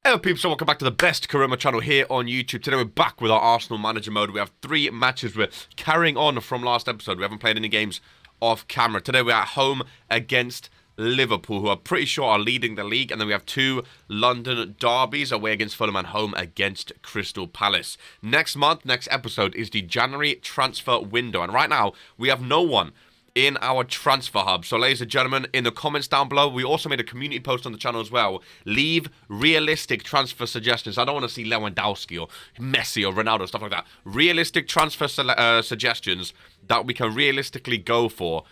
Hello people, so welcome back to the best Killro channel here on YouTube. Today we're back with our Arsenal manager mode. We have 3 matches. We're carrying on from last episode. We haven't played any games off camera. Today we're at home against Liverpool, who are pretty sure are leading the league. And then we have 2 London derbies, away against Fulham and home against Crystal Palace. Next month, next episode, is the January transfer window. And right now, we have no one in our transfer hub. So ladies and gentlemen, in the comments down below, we also made a community post on the channel as well. Leave realistic transfer suggestions. I don't want to see Lewandowski or Messi or Ronaldo, stuff like that. Realistic transfer suggestions that we can realistically go for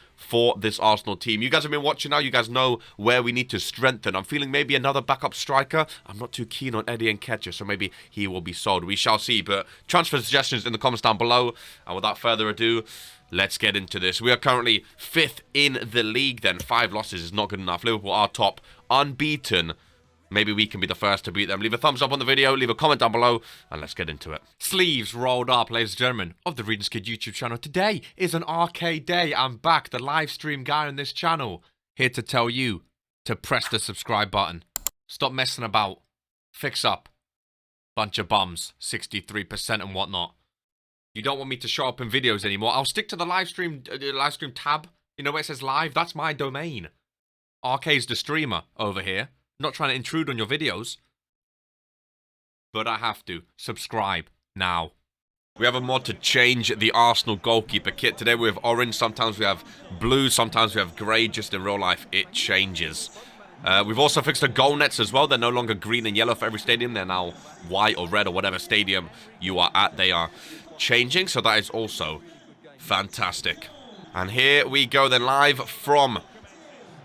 this Arsenal team. You guys have been watching now. You guys know where we need to strengthen. I'm feeling maybe another backup striker. I'm not too keen on Eddie Nketiah, so maybe he will be sold. We shall see. But transfer suggestions in the comments down below. And without further ado, let's get into this. We are currently 5th in the league then. 5 losses is not good enough. Liverpool are top, unbeaten. Maybe we can be the first to beat them. Leave a thumbs up on the video, leave a comment down below, and let's get into it. Sleeves rolled up, ladies and gentlemen, of the Readers Kid YouTube channel. Today is an arcade day. I'm back, the live stream guy on this channel. Here to tell you to press the subscribe button. Stop messing about. Fix up. Bunch of bums. 63% and whatnot. You don't want me to show up in videos anymore. I'll stick to the live stream tab. You know where it says live? That's my domain. RK's the streamer over here. Not trying to intrude on your videos. But I have to. Subscribe now. We have a mod to change the Arsenal goalkeeper kit. Today we have orange. Sometimes we have blue. Sometimes we have grey. Just in real life, it changes. We've also fixed the goal nets as well. They're no longer green and yellow for every stadium. They're now white or red or whatever stadium you are at. They are changing, so that is also fantastic. And here we go then, live from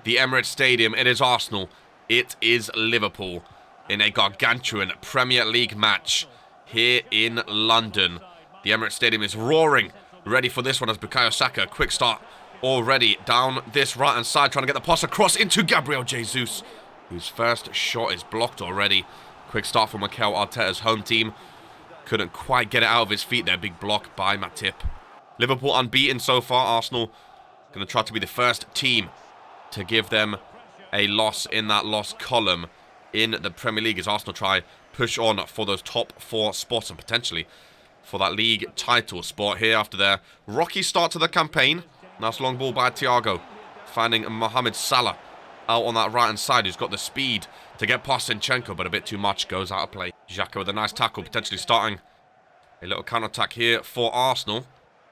the Emirates Stadium. It is Arsenal, it is Liverpool in a gargantuan Premier League match here in London. The Emirates Stadium is roaring, ready for this one as Bukayo Saka, quick start already down this right hand side, trying to get the pass across into Gabriel Jesus, whose first shot is blocked already. Quick start from Mikel Arteta's home team. Couldn't quite get it out of his feet there. Big block by Matip. Liverpool unbeaten so far. Arsenal going to try to be the first team to give them a loss in that loss column in the Premier League as Arsenal try push on for those top 4 spots and potentially for that league title spot here after their rocky start to the campaign. Nice long ball by Thiago, finding Mohamed Salah out on that right hand side, who's got the speed to get past Zinchenko, but a bit too much, goes out of play. Xhaka with a nice tackle, potentially starting a little counter-attack here for Arsenal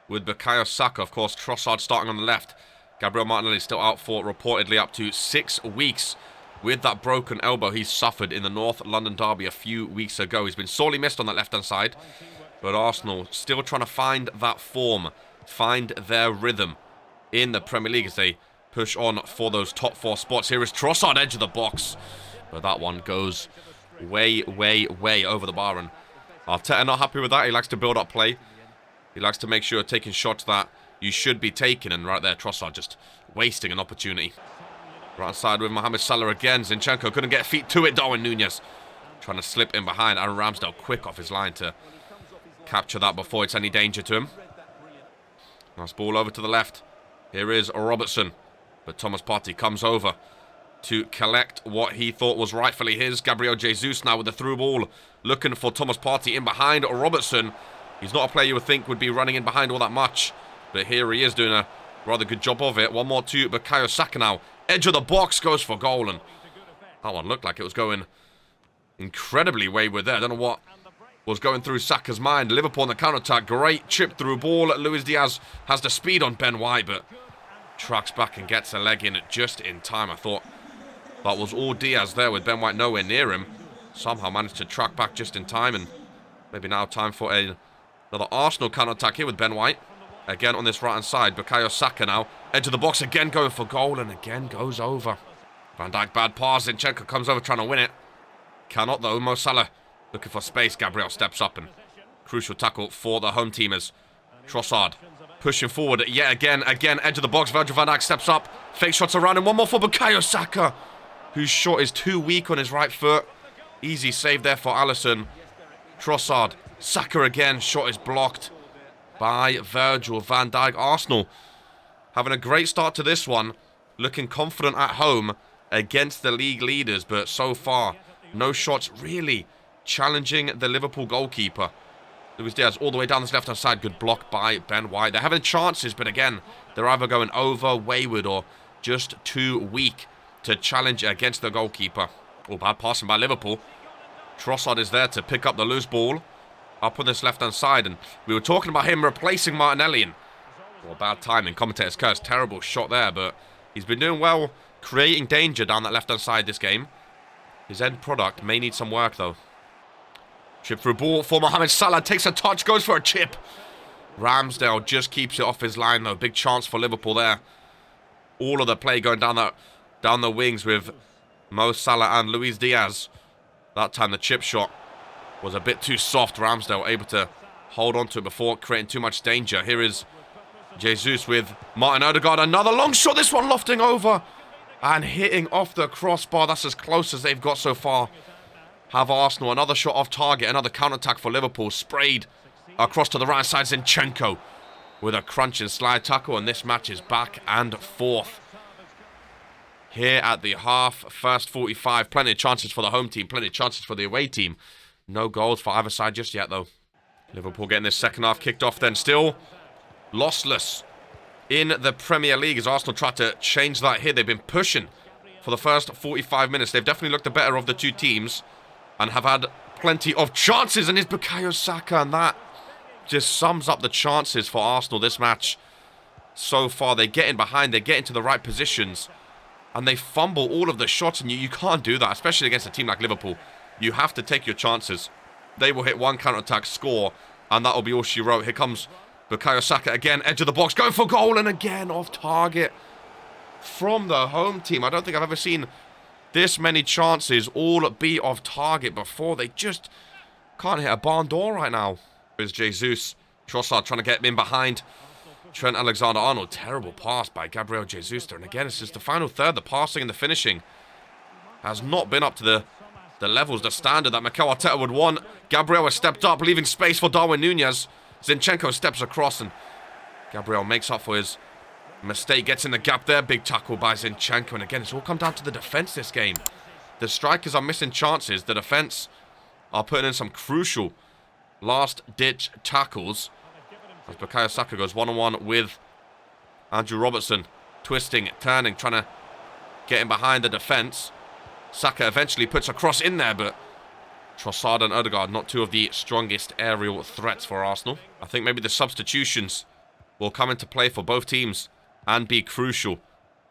with Bukayo Saka. Of course, Trossard starting on the left. Gabriel Martinelli still out for reportedly up to 6 weeks with that broken elbow he suffered in the North London derby a few weeks ago. He's been sorely missed on that left-hand side, but Arsenal still trying to find that form, find their rhythm in the Premier League as they push on for those top 4 spots. Here is Trossard, edge of the box, but that one goes way, way, way over the bar, and Arteta not happy with that. He likes to build up play. He likes to make sure you're taking shots that you should be taking, and right there, Trossard just wasting an opportunity. Right side with Mohamed Salah again. Zinchenko couldn't get feet to it. Darwin Núñez trying to slip in behind. Aaron Ramsdale quick off his line to capture that before it's any danger to him. Nice ball over to the left. Here is Robertson, but Thomas Partey comes over to collect what he thought was rightfully his. Gabriel Jesus now with the through ball, looking for Thomas Partey in behind. Robertson, he's not a player you would think would be running in behind all that much, but here he is doing a rather good job of it. One more to Bukayo Saka now. Edge of the box, goes for goal, and that one looked like it was going incredibly wayward there. I don't know what was going through Saka's mind. Liverpool on the counter-attack. Great chip through ball. Luis Diaz has the speed on Ben White, but tracks back and gets a leg in just in time. I thought that was all Diaz there with Ben White nowhere near him. Somehow managed to track back just in time, and maybe now time for another Arsenal counter-attack here with Ben White. Again on this right-hand side. Bukayo Saka now. Edge of the box again, going for goal, and again goes over. Van Dijk, bad pass. Zinchenko comes over trying to win it. Cannot though. Mo Salah looking for space. Gabriel steps up, and crucial tackle for the home teamers. Trossard pushing forward yet again. Edge of the box. Virgil van Dijk steps up. Fake shots around him. One more for Bukayo Saka, whose shot is too weak on his right foot. Easy save there for Alisson. Trossard. Saka again. Shot is blocked by Virgil van Dijk. Arsenal having a great start to this one. Looking confident at home against the league leaders, but so far No shots really challenging the Liverpool goalkeeper. Luis Diaz all the way down this left-hand side. Good block by Ben White. They're having chances, but again, they're either going over, wayward, or just too weak to challenge against the goalkeeper. Oh, bad passing by Liverpool. Trossard is there to pick up the loose ball up on this left-hand side, and we were talking about him replacing Martinelli, and well, bad timing. Commentator's curse. Terrible shot there, but he's been doing well, creating danger down that left-hand side this game. His end product may need some work, though. Chip through ball for Mohamed Salah. Takes a touch, goes for a chip. Ramsdale just keeps it off his line, though. Big chance for Liverpool there. All of the play going down the wings with Mo Salah and Luis Diaz. That time the chip shot was a bit too soft. Ramsdale able to hold on to it before creating too much danger. Here is Jesus with Martin Odegaard. Another long shot. This one lofting over and hitting off the crossbar. That's as close as they've got so far. Have Arsenal. Another shot off target. Another counter-attack for Liverpool. Sprayed across to the right side. Zinchenko with a crunching slide tackle. And this match is back and forth. Here at the half. First 45. Plenty of chances for the home team. Plenty of chances for the away team. No goals for either side just yet, though. Liverpool getting this second half kicked off then. Still lossless in the Premier League as Arsenal tried to change that here. They've been pushing for the first 45 minutes. They've definitely looked the better of the two teams and have had plenty of chances. And it's Bukayo Saka, and that just sums up the chances for Arsenal this match so far. They get in behind, they get into the right positions, and they fumble all of the shots. And you can't do that, especially against a team like Liverpool. You have to take your chances. They will hit one counter-attack, score, and that will be all she wrote. Here comes Bukayo Saka again, edge of the box, going for goal, and again off target from the home team. I don't think I've ever seen this many chances all be off target before. They just can't hit a barn door right now. Here's Jesus. Trossard trying to get him in behind Trent Alexander-Arnold. Terrible pass by Gabriel Jesus there. And again, it's just the final third. The passing and the finishing has not been up to the levels, the standard that Mikel Arteta would want. Gabriel has stepped up, leaving space for Darwin Nunez. Zinchenko steps across, and Gabriel makes up for his mistake. Gets in the gap there. Big tackle by Zinchenko. And again, it's all come down to the defence this game. The strikers are missing chances. The defence are putting in some crucial last-ditch tackles. As Bukayo Saka goes one-on-one with Andrew Robertson. Twisting, turning, trying to get in behind the defence. Saka eventually puts a cross in there, but Trossard and Odegaard, not two of the strongest aerial threats for Arsenal. I think maybe the substitutions will come into play for both teams and be crucial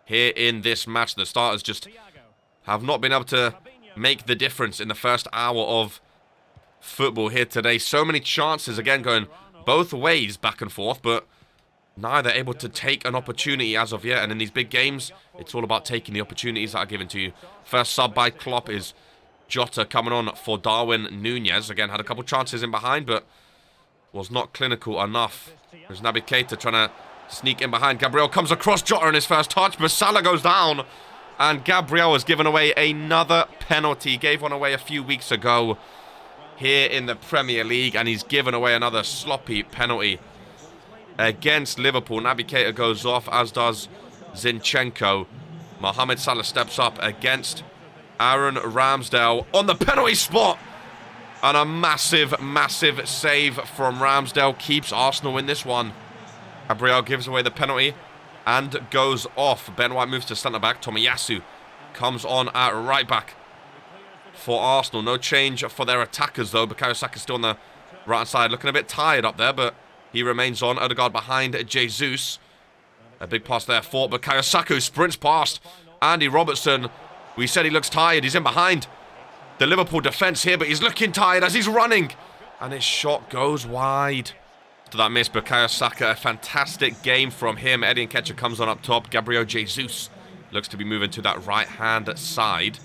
here in this match. The starters just have not been able to make the difference in the first hour of football here today. So many chances, again, going both ways back and forth, but neither able to take an opportunity as of yet. And in these big games, it's all about taking the opportunities that are given to you. First sub by Klopp is Jota coming on for Darwin Nunez. Again, had a couple chances in behind, but was not clinical enough. There's Naby Keita trying to sneak in behind. Gabriel comes across Jota in his first touch, but Salah goes down. And Gabriel has given away another penalty. Gave one away a few weeks ago here in the Premier League, and he's given away another sloppy penalty against Liverpool. Naby Keita goes off, as does Zinchenko. Mohamed Salah steps up against Aaron Ramsdale on the penalty spot. And a massive, massive save from Ramsdale keeps Arsenal in this one. Gabriel gives away the penalty and goes off. Ben White moves to centre-back. Tomiyasu comes on at right-back for Arsenal. No change for their attackers, though. Bukayo Saka still on the right-hand side. Looking a bit tired up there, but he remains on. Odegaard behind Jesus. A big pass there for Bukayo Saka, who sprints past Andy Robertson. We said he looks tired. He's in behind the Liverpool defence here, but he's looking tired as he's running. And his shot goes wide. To that miss, Bukayo Saka, a fantastic game from him. Eddie Nketiah comes on up top. Gabriel Jesus looks to be moving to that right-hand side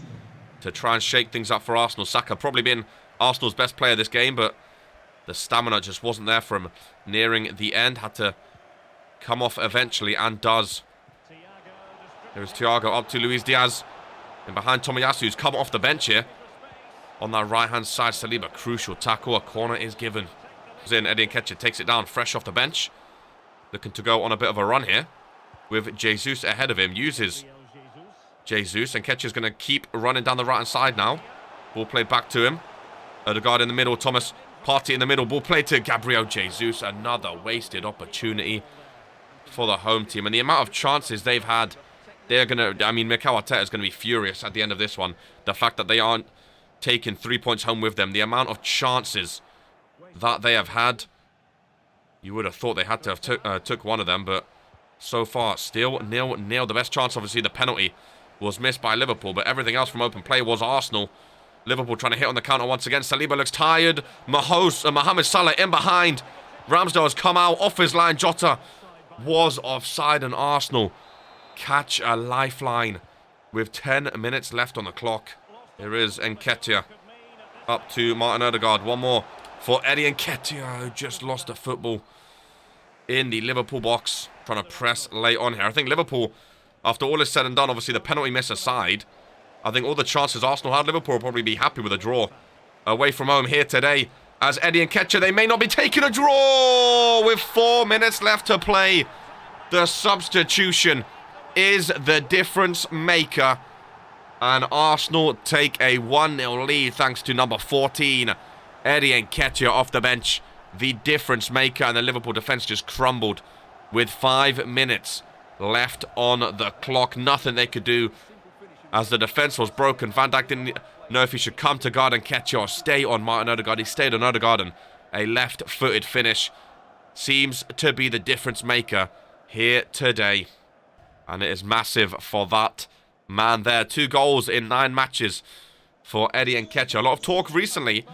to try and shake things up for Arsenal. Saka probably been Arsenal's best player this game, but the stamina just wasn't there for him nearing the end. Had to come off eventually, and does. Here's Thiago up to Luis Diaz. And behind Tomiyasu, who's come off the bench here. On that right-hand side, Saliba, crucial tackle. A corner is given. In Eddie Nketiah takes it down fresh off the bench. Looking to go on a bit of a run here. With Jesus ahead of him. Uses Jesus. And Nketiah's going to keep running down the right-hand side now. Ball played back to him. Odegaard in the middle. Thomas Partey in the middle. Ball played to Gabriel Jesus. Another wasted opportunity for the home team. And the amount of chances they've had, they're going to... I mean, Mikel Arteta is going to be furious at the end of this one. The fact that they aren't taking 3 points home with them. The amount of chances that they have had. You would have thought they had to have took one of them, but so far, still 0-0. The best chance, obviously, the penalty was missed by Liverpool, but everything else from open play was Arsenal. Liverpool trying to hit on the counter once again. Saliba looks tired. Mohamed Salah in behind. Ramsdale has come out off his line. Jota was offside, and Arsenal catch a lifeline with 10 minutes left on the clock. Here is Nketiah up to Martin Odegaard. One more for Eddie Nketiah, who just lost the football in the Liverpool box. Trying to press late on here. I think Liverpool, after all is said and done, obviously the penalty miss aside, I think all the chances Arsenal had, Liverpool will probably be happy with a draw away from home here today. As Eddie Nketiah, they may not be taking a draw with 4 minutes left to play. The substitution is the difference maker. And Arsenal take a 1-0 lead thanks to number 14, Eddie Nketiah off the bench. The difference maker, and the Liverpool defence just crumbled with 5 minutes left on the clock. Nothing they could do as the defence was broken. Van Dijk didn't know if he should come to guard Nketiah or stay on Martin Odegaard. He stayed on Odegaard, and a left-footed finish seems to be the difference maker here today. And it is massive for that man there. 2 goals in 9 matches for Eddie Nketiah. A lot of talk recently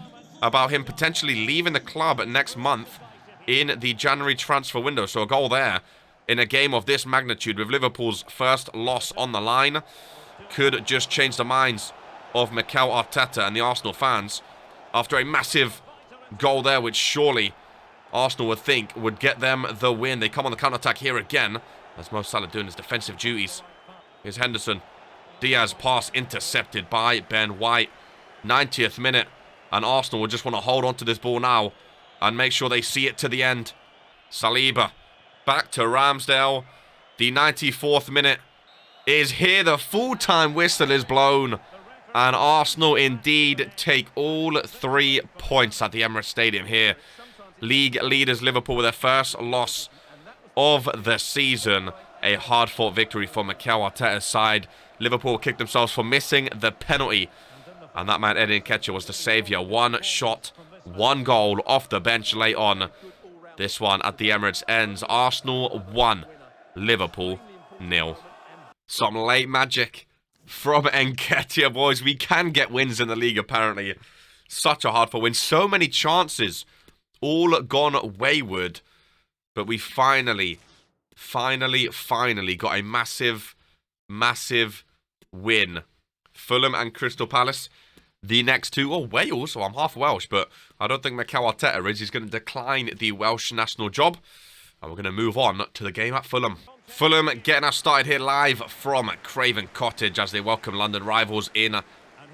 about him potentially leaving the club next month in the January transfer window. So a goal there in a game of this magnitude with Liverpool's first loss on the line could just change the minds of Mikel Arteta and the Arsenal fans after a massive goal there, which surely Arsenal would think would get them the win. They come on the counter-attack here again as Mo Salah doing his defensive duties. Here's Henderson. Diaz pass intercepted by Ben White. 90th minute, and Arsenal will just want to hold on to this ball now and make sure they see it to the end. Saliba back to Ramsdale. The 94th minute is here. The full-time whistle is blown, and Arsenal indeed take all 3 points at the Emirates Stadium here. League leaders Liverpool with their first loss of the season. A hard-fought victory for Mikel Arteta's side. Liverpool kicked themselves for missing the penalty, and that man Eddie Nketiah was the saviour. 1 shot, 1 goal off the bench late on. This one at the Emirates ends Arsenal 1, Liverpool 0. Some late magic from Nketiah, boys. We can get wins in the league, apparently. Such a hard-fought win. So many chances, all gone wayward. But we finally got a massive win. Fulham and Crystal Palace. The next 2, Wales. So I'm half Welsh, but I don't think Mikel Arteta is. He's going to decline the Welsh national job. And we're going to move on to the game at Fulham. Fulham getting us started here live from Craven Cottage as they welcome London rivals in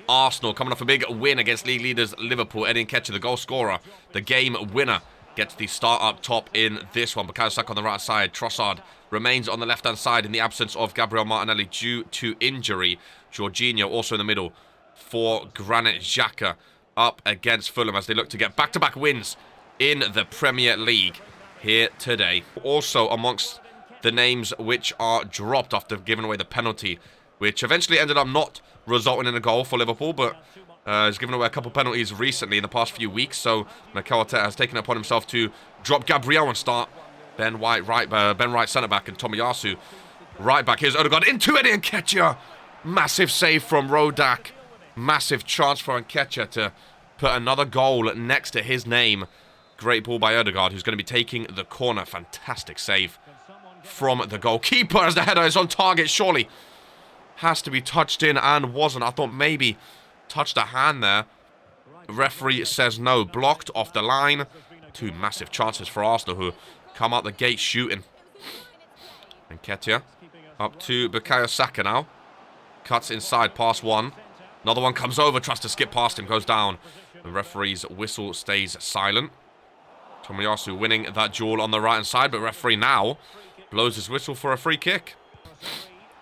Arsenal. Coming off a big win against league leaders Liverpool. Eddie Nketiah, the goal scorer, the game winner, gets the start up top in this one. Bukayo Saka on the right side. Trossard remains on the left-hand side in the absence of Gabriel Martinelli due to injury. Jorginho also in the middle for Granit Xhaka up against Fulham as they look to get back-to-back wins in the Premier League here today. Also amongst the names which are dropped after giving away the penalty, which eventually ended up not resulting in a goal for Liverpool, but has given away a couple penalties recently in the past few weeks, so Mikel Arteta has taken it upon himself to drop Gabriel and start Ben White centre-back and Tomiyasu right-back. Here's Odegaard into Eddie Nketiah. Massive save from Rodak. Massive chance for Nketiah to put another goal next to his name. Great ball by Odegaard, who's going to be taking the corner. Fantastic save from the goalkeeper as the header is on target, surely. Has to be touched in and wasn't. I thought maybe touched a hand there. The referee says no. Blocked off the line. 2 massive chances for Arsenal, who come out the gate shooting. Nketiah up to Bukayo Saka now. Cuts inside, pass 1. Another one comes over, tries to skip past him, goes down. The referee's whistle stays silent. Tomiyasu winning that duel on the right-hand side, but referee now blows his whistle for a free kick.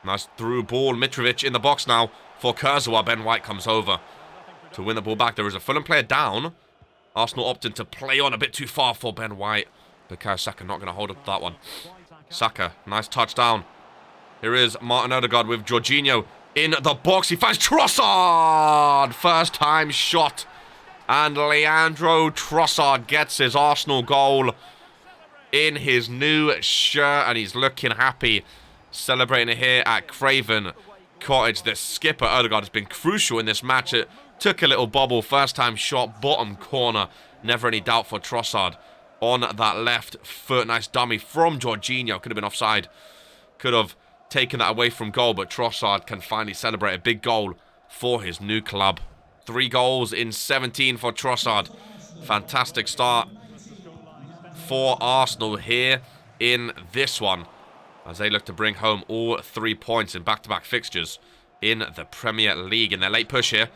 Nice through ball. Mitrovic in the box now for Kurzawa. Ben White comes over. to win the ball back. There is a Fulham player down. Arsenal opting to play on a bit too far for Ben White. Bukayo Saka not going to hold up to that one. Saka, nice touchdown. Here is Martin Odegaard with Jorginho in the box. He finds Trossard. First time shot. And Leandro Trossard gets his Arsenal goal in his new shirt. And he's looking happy. Celebrating it here at Craven Cottage. The skipper, Odegaard, has been crucial in this match. It took a little bobble. First time shot, bottom corner. Never any doubt for Trossard on that left foot. Nice dummy from Jorginho. Could have been offside. Could have taken that away from goal, but Trossard can finally celebrate a big goal for his new club. 3 goals in 17 for Trossard. Fantastic start for Arsenal here in this one, as they look to bring home all 3 points in back-to-back fixtures in the Premier League. In their late push here,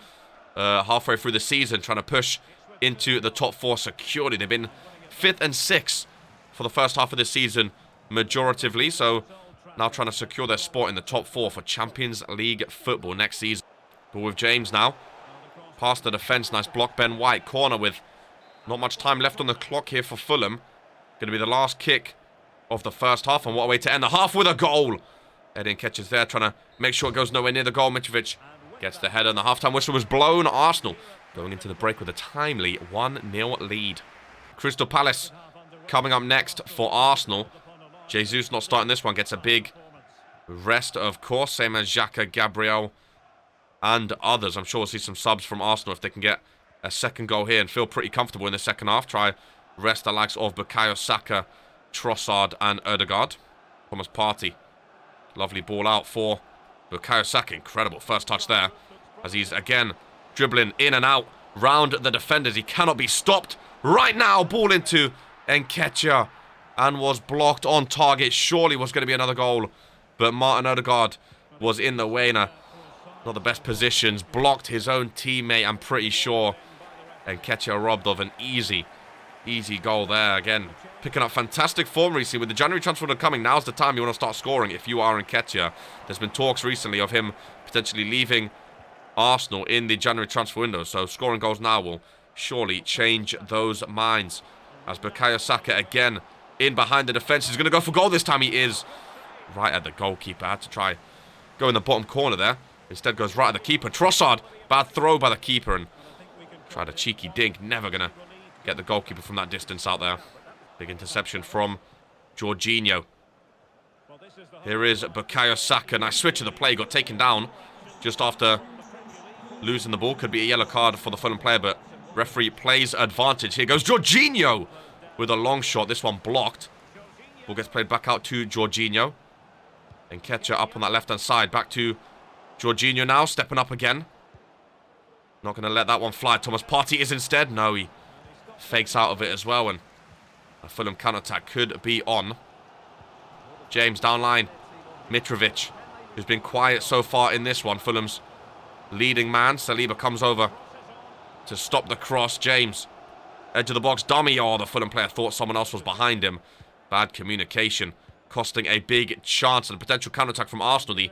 halfway through the season, trying to push into the top 4 securely. They've been 5th and 6th for the first half of this season, majoritively, so now trying to secure their spot in the top 4 for Champions League football next season. But with James now, past the defence, nice block, Ben White, corner with not much time left on the clock here for Fulham. Going to be the last kick of the first half, and what a way to end the half with a goal. Edin catches there, trying to make sure it goes nowhere near the goal. Mitrovic gets the header, and the half-time whistle was blown. Arsenal going into the break with a timely 1-0 lead. Crystal Palace coming up next for Arsenal. Jesus not starting this one, gets a big rest, of course, same as Xhaka, Gabriel, and others. I'm sure we'll see some subs from Arsenal if they can get a second goal here and feel pretty comfortable in the second half. Try rest the likes of Bukayo Saka, Trossard, and Odegaard. Thomas Partey, lovely ball out for Bukayo Saka. Incredible first touch there, as he's again dribbling in and out round the defenders. He cannot be stopped right now. Ball into Nketiah, and was blocked on target. Surely was going to be another goal, but Martin Odegaard was in the way, not the best positions. Blocked his own teammate, I'm pretty sure. Nketiah robbed of an easy goal there. Again, picking up fantastic form recently. With the January transfer window coming, now's the time you want to start scoring if you are Nketiah. There's been talks recently of him potentially leaving Arsenal in the January transfer window, so scoring goals now will surely change those minds. As Bukayo Saka again in behind the defence. He's going to go for goal this time. He is right at the goalkeeper. Had to try go in the bottom corner there. Instead goes right at the keeper. Trossard, bad throw by the keeper, and tried a cheeky dink. Never going to get the goalkeeper from that distance out there. Big interception from Jorginho. Here is Bukayo Saka. Nice switch of the play. Got taken down just after losing the ball. Could be a yellow card for the Fulham player, but referee plays advantage. Here goes Jorginho with a long shot. This one blocked. Ball gets played back out to Jorginho. And Nketiah up on that left-hand side. Back to Jorginho now, stepping up again. Not going to let that one fly. Thomas Partey is instead. No, he fakes out of it as well, and a Fulham counter-attack could be on. James down line. Mitrovic, who's been quiet so far in this one. Fulham's leading man. Saliba comes over to stop the cross. James, edge of the box, dummy. Oh, the Fulham player thought someone else was behind him. Bad communication, costing a big chance and a potential counter-attack from Arsenal. The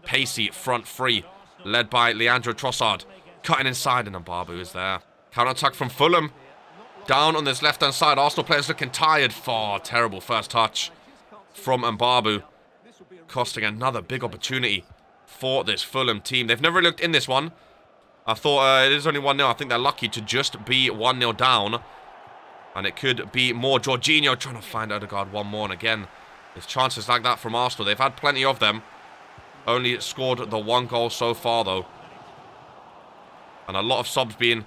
pacey front three, led by Leandro Trossard, cutting inside, and Mbabu is there. Counter-attack from Fulham, down on this left-hand side. Arsenal players looking tired. For terrible first touch from Mbabu, costing another big opportunity for this Fulham team. They've never looked in this one. I thought it is only 1-0. I think they're lucky to just be 1-0 down. And it could be more. Jorginho trying to find Odegaard one more. And again, there's chances like that from Arsenal. They've had plenty of them. Only scored the 1 goal so far, though. And a lot of subs being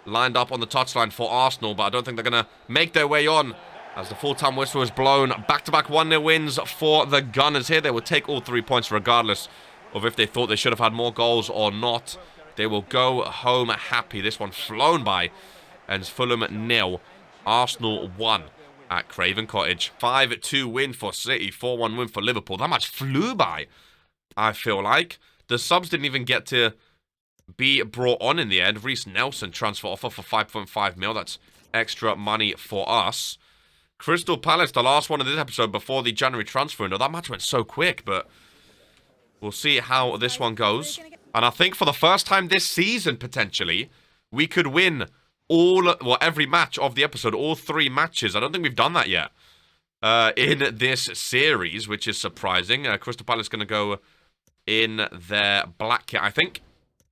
lined up on the touchline for Arsenal. But I don't think they're going to make their way on, as the full-time whistle is blown. Back-to-back 1-0 wins for the Gunners here. They will take all 3 points regardless of if they thought they should have had more goals or not. They will go home happy. This one flown by. And Fulham 0, Arsenal 1 at Craven Cottage. 5-2 win for City, 4-1 win for Liverpool. That match flew by, I feel like. The subs didn't even get to be brought on in the end. Reece Nelson transfer offer for 5.5 mil. That's extra money for us. Crystal Palace, the last one of this episode before the January transfer window. That match went so quick, but we'll see how this one goes. And I think for the first time this season, potentially, we could win every match of the episode, all 3 matches. I don't think we've done that yet in this series, which is surprising. Crystal Palace going to go in their black kit, I think.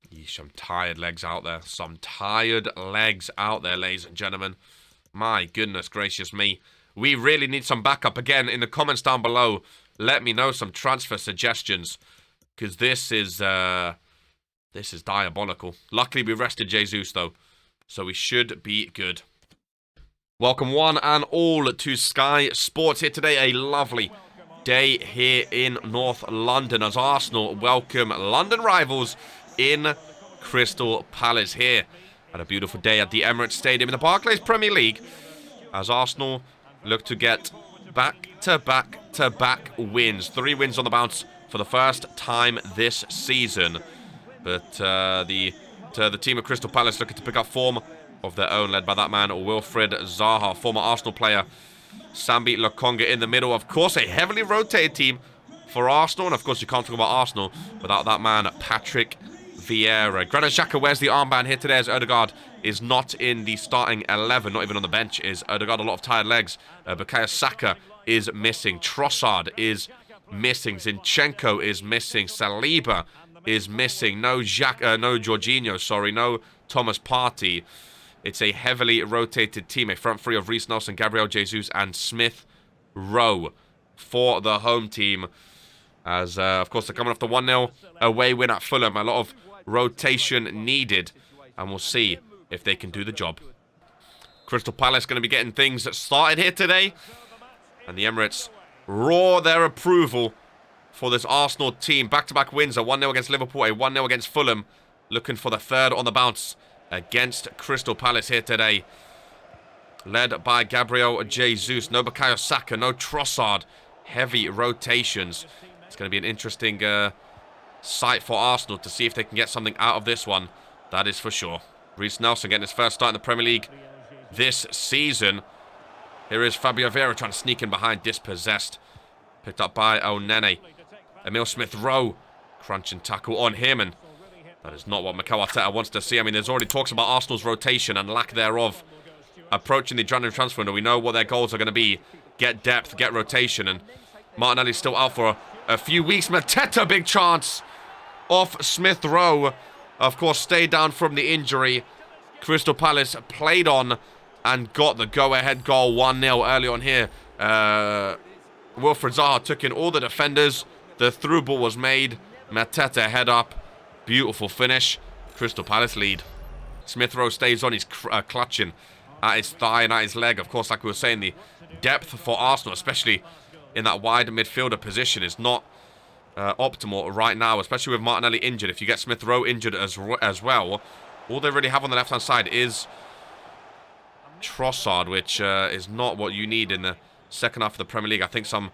Yeesh, some tired legs out there. Some tired legs out there, ladies and gentlemen. My goodness gracious me. We really need some backup. Again, in the comments down below, let me know some transfer suggestions, because this is diabolical. Luckily, we rested Jesus, though, so we should be good. Welcome one and all to Sky Sports here today. A lovely day here in North London as Arsenal welcome London rivals in Crystal Palace here. Had a beautiful day at the Emirates Stadium in the Barclays Premier League as Arsenal look to get back-to-back wins. 3 wins on the bounce for the first time this season. But the team of Crystal Palace looking to pick up form of their own, led by that man, Wilfried Zaha, former Arsenal player. Sambi Lokonga in the middle. Of course, a heavily rotated team for Arsenal. And, of course, you can't talk about Arsenal without that man, Patrick Vieira. Granit Xhaka wears the armband here today as Odegaard is not in the starting 11, not even on the bench. Is Odegaard, a lot of tired legs. Bukayo Saka is missing. Trossard is missing. Zinchenko is missing. Saliba is missing. No Jorginho, sorry. No Thomas Partey. It's a heavily rotated team. A front three of Reece Nelson, Gabriel Jesus, and Smith Rowe for the home team. As, of course, they're coming off the 1-0 away win at Fulham. A lot of rotation needed. And we'll see if they can do the job. Crystal Palace going to be getting things started here today. And the Emirates roar their approval for this Arsenal team. Back-to-back wins. A 1-0 against Liverpool. A 1-0 against Fulham. Looking for the 3rd on the bounce against Crystal Palace here today. Led by Gabriel Jesus. No Bukayo Saka. No Trossard. Heavy rotations. It's going to be an interesting sight for Arsenal to see if they can get something out of this one. That is for sure. Reece Nelson getting his first start in the Premier League this season. Here is Fabio Vieira trying to sneak in behind. Dispossessed. Picked up by Onene. Emil Smith-Rowe. Crunch and tackle on him. And that is not what Mikel Arteta wants to see. I mean, there's already talks about Arsenal's rotation and lack thereof approaching the January transfer window. We know what their goals are going to be. Get depth, get rotation. And Martinelli's still out for a few weeks. Mateta, big chance off Smith-Rowe. Of course, stayed down from the injury. Crystal Palace played on and got the go-ahead goal 1-0 early on here. Wilfried Zaha took in all the defenders. The through ball was made. Mateta head up. Beautiful finish. Crystal Palace lead. Smith-Rowe stays on. He's clutching at his thigh and at his leg. Of course, like we were saying, the depth for Arsenal, especially in that wide midfielder position, is not optimal right now, especially with Martinelli injured. If you get Smith-Rowe injured as well, all they really have on the left-hand side is Trossard, which is not what you need in the second half of the Premier League. I think some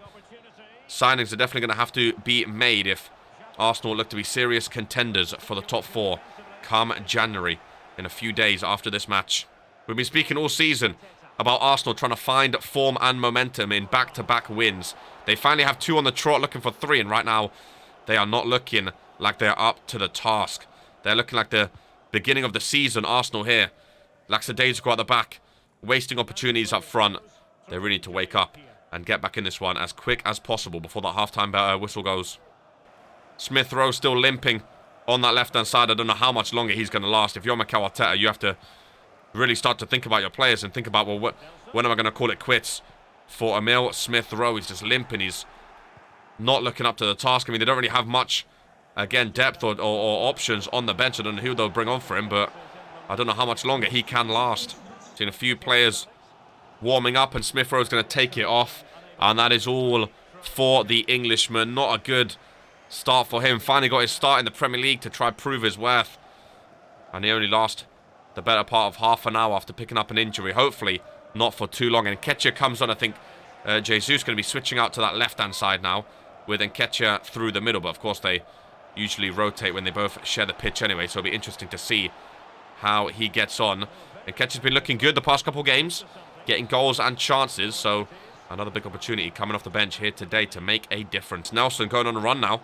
signings are definitely going to have to be made if Arsenal look to be serious contenders for the top 4 come January, in a few days after this match. We've been speaking all season about Arsenal trying to find form and momentum in back-to-back wins. They finally have 2 on the trot, looking for 3, and right now they are not looking like they're up to the task. They're looking like the beginning of the season. Arsenal here, lackadaisical at the back, wasting opportunities up front. They really need to wake up and get back in this one as quick as possible before that half-time whistle goes. Smith-Rowe still limping on that left-hand side. I don't know how much longer he's going to last. If you're Mikel Arteta, you have to really start to think about your players and think about, well, when am I going to call it quits for Emil Smith-Rowe? He's just limping. He's not looking up to the task. I mean, they don't really have much, again, depth or options on the bench. I don't know who they'll bring on for him, but I don't know how much longer he can last. Seen a few players warming up, and Smith-Rowe's going to take it off, and that is all for the Englishman. Not a good start for him. Finally got his start in the Premier League to try prove his worth, and he only lost the better part of half an hour after picking up an injury. Hopefully not for too long. And Nketiah comes on. I think Jesus going to be switching out to that left-hand side now, with Nketiah through the middle. But of course they usually rotate when they both share the pitch anyway, so it'll be interesting to see how he gets on. Nketiah's been looking good the past couple games, getting goals and chances, so another big opportunity coming off the bench here today to make a difference. Nelson going on a run now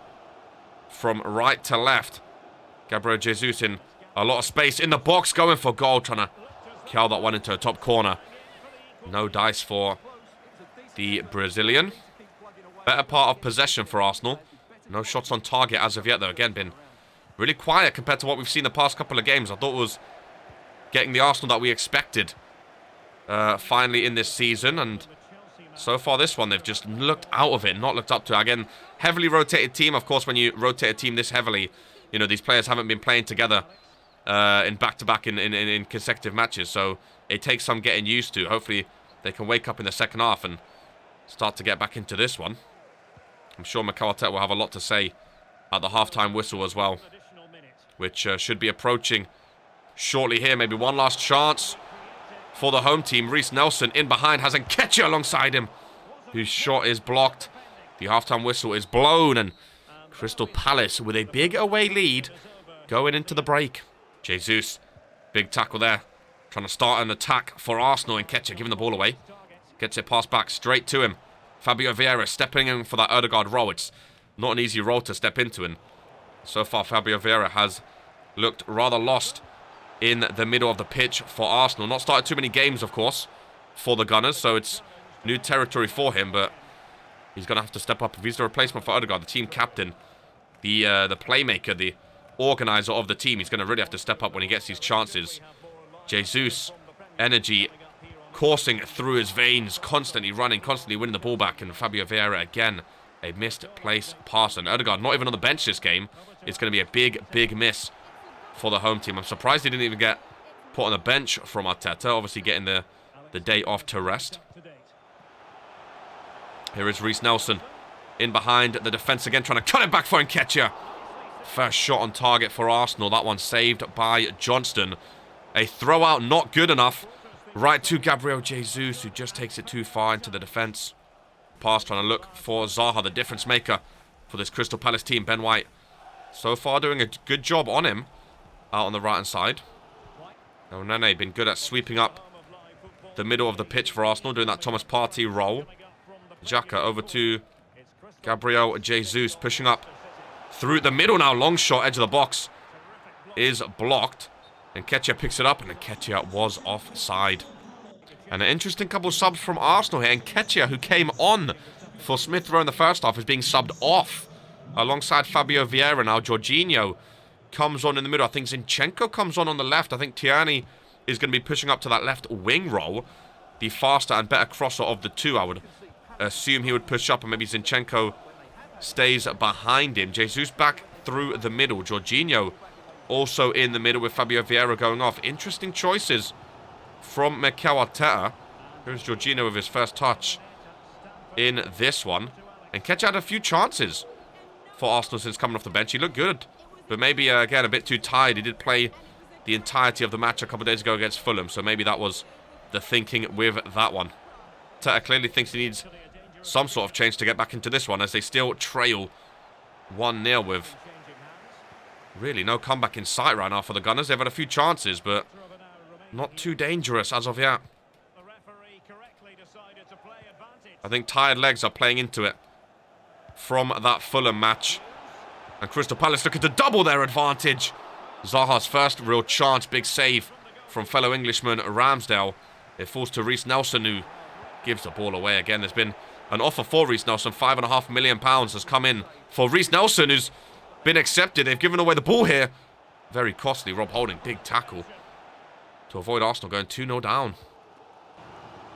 from right to left. Gabriel Jesus in A lot of space in the box, going for goal, trying to kill that one into a top corner. No dice for the Brazilian. Better part of possession for Arsenal. No shots on target as of yet, though. Again, been really quiet compared to what we've seen the past couple of games. I thought it was getting the Arsenal that we expected finally in this season. And so far this one, they've just looked out of it, not looked up to it. Again, heavily rotated team. Of course, when you rotate a team this heavily, you know, these players haven't been playing together in back-to-back in consecutive matches. So it takes some getting used to. Hopefully, they can wake up in the second half and start to get back into this one. I'm sure Mikel Arteta will have a lot to say at the halftime whistle as well, which should be approaching shortly here. Maybe one last chance for the home team. Reece Nelson in behind, has Nketiah alongside him, whose shot is blocked. The halftime whistle is blown, and Crystal Palace with a big away lead going into the break. Jesus, big tackle there, trying to start an attack for Arsenal. Nketiah giving the ball away, gets it passed back straight to him. Fabio Vieira stepping in for that Odegaard role. It's not an easy role to step into, and so far Fabio Vieira has looked rather lost in the middle of the pitch for Arsenal. Not started too many games, of course, for the Gunners, so it's new territory for him, but he's going to have to step up. If he's the replacement for Odegaard, the team captain, the playmaker, the organizer of the team, he's going to really have to step up when he gets these chances. Jesus, energy coursing through his veins, constantly running, constantly winning the ball back, and Fabio Vieira again, a missed place pass. And Odegaard not even on the bench this game. It's going to be a big, big miss for the home team. I'm surprised he didn't even get put on the bench from Arteta, obviously getting the day off to rest. Here is Reece Nelson in behind the defence again, trying to cut it back for Nketiah. First shot on target for Arsenal. That one saved by Johnston. A throw out not good enough. Right to Gabriel Jesus, who just takes it too far into the defence. Pass trying to look for Zaha, the difference maker for this Crystal Palace team. Ben White so far doing a good job on him out on the right hand side. Now Nene been good at sweeping up the middle of the pitch for Arsenal, doing that Thomas Partey role. Xhaka over to Gabriel Jesus, pushing up through the middle now. Long shot, edge of the box is blocked. Nketiah picks it up, and Nketiah was offside. And an interesting couple of subs from Arsenal here. Nketiah, who came on for Smith Rowe in the first half, is being subbed off alongside Fabio Vieira now. Jorginho comes on in the middle. I think Zinchenko comes on the left. I think Tierney is going to be pushing up to that left wing role. The faster and better crosser of the two, I would assume he would push up, and maybe Zinchenko stays behind him. Jesus back through the middle. Jorginho also in the middle with Fabio Vieira going off. Interesting choices from Mikel Arteta. Here's Jorginho with his first touch in this one. And Nketiah had a few chances for Arsenal since coming off the bench. He looked good, but maybe, again, a bit too tired. He did play the entirety of the match a couple of days ago against Fulham, so maybe that was the thinking with that one. Arteta clearly thinks he needs some sort of change to get back into this one, as they still trail 1-0 with really no comeback in sight right now for the Gunners. They've had a few chances, but not too dangerous as of yet. I think tired legs are playing into it from that Fulham match. And Crystal Palace looking to double their advantage. Zaha's first real chance, big save from fellow Englishman Ramsdale. It falls to Reece Nelson, who gives the ball away again. There's been an offer for Reece Nelson. £5.5 million has come in for Reece Nelson, who's been accepted. They've given away the ball here. Very costly. Rob Holding, big tackle to avoid Arsenal going 2-0 down.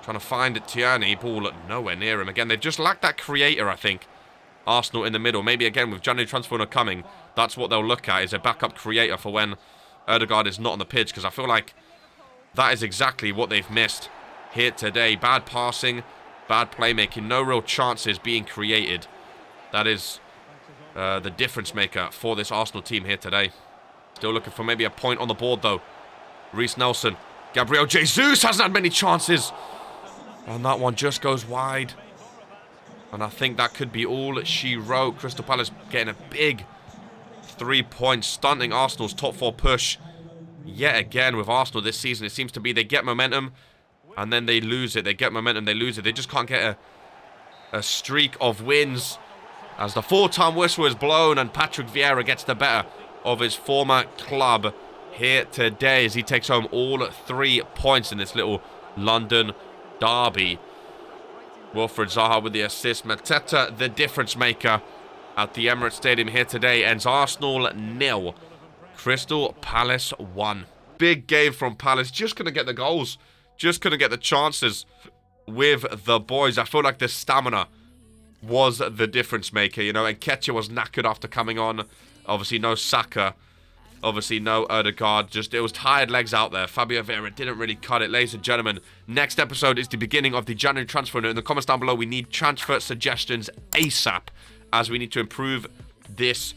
Trying to find Tierney. Ball nowhere near him. Again, they've just lacked that creator, I think. Arsenal in the middle. Maybe again with January transfer window coming, that's what they'll look at, is a backup creator for when Odegaard is not on the pitch. Because I feel like that is exactly what they've missed here today. Bad passing, bad playmaking, no real chances being created. That is the difference maker for this Arsenal team here today. Still looking for maybe a point on the board, though. Reece Nelson. Gabriel Jesus hasn't had many chances. And that one just goes wide. And I think that could be all she wrote. Crystal Palace getting a big 3 points, stunting Arsenal's top four push. Yet again with Arsenal this season, it seems to be they get momentum and then they lose it. They get momentum, they lose it. They just can't get a streak of wins. As the full-time whistle is blown and Patrick Vieira gets the better of his former club here today as he takes home all 3 points in this little London derby. Wilfred Zaha with the assist. Mateta, the difference maker at the Emirates Stadium here today, ends Arsenal 0, Crystal Palace 1. Big game from Palace. Just couldn't get the goals. Just couldn't get the chances with the boys. I feel like the stamina was the difference maker, you know. And Nketiah was knackered after coming on. Obviously, no Saka. Obviously, no Odegaard. Just, it was tired legs out there. Fabio Vieira didn't really cut it. Ladies and gentlemen, next episode is the beginning of the January transfer window. In the comments down below, we need transfer suggestions ASAP, as we need to improve this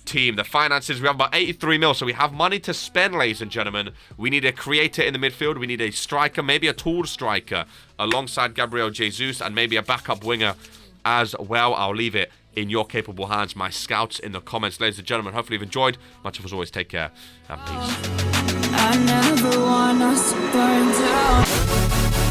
team. The finances, we have about 83 mil, so we have money to spend, ladies and gentlemen. We need a creator in the midfield. We need a striker, maybe a tall striker, alongside Gabriel Jesus, and maybe a backup winger as well. I'll leave it in your capable hands, my scouts, in the comments. Ladies and gentlemen, hopefully you've enjoyed. Much of us always, take care and peace. I never want us to burn down.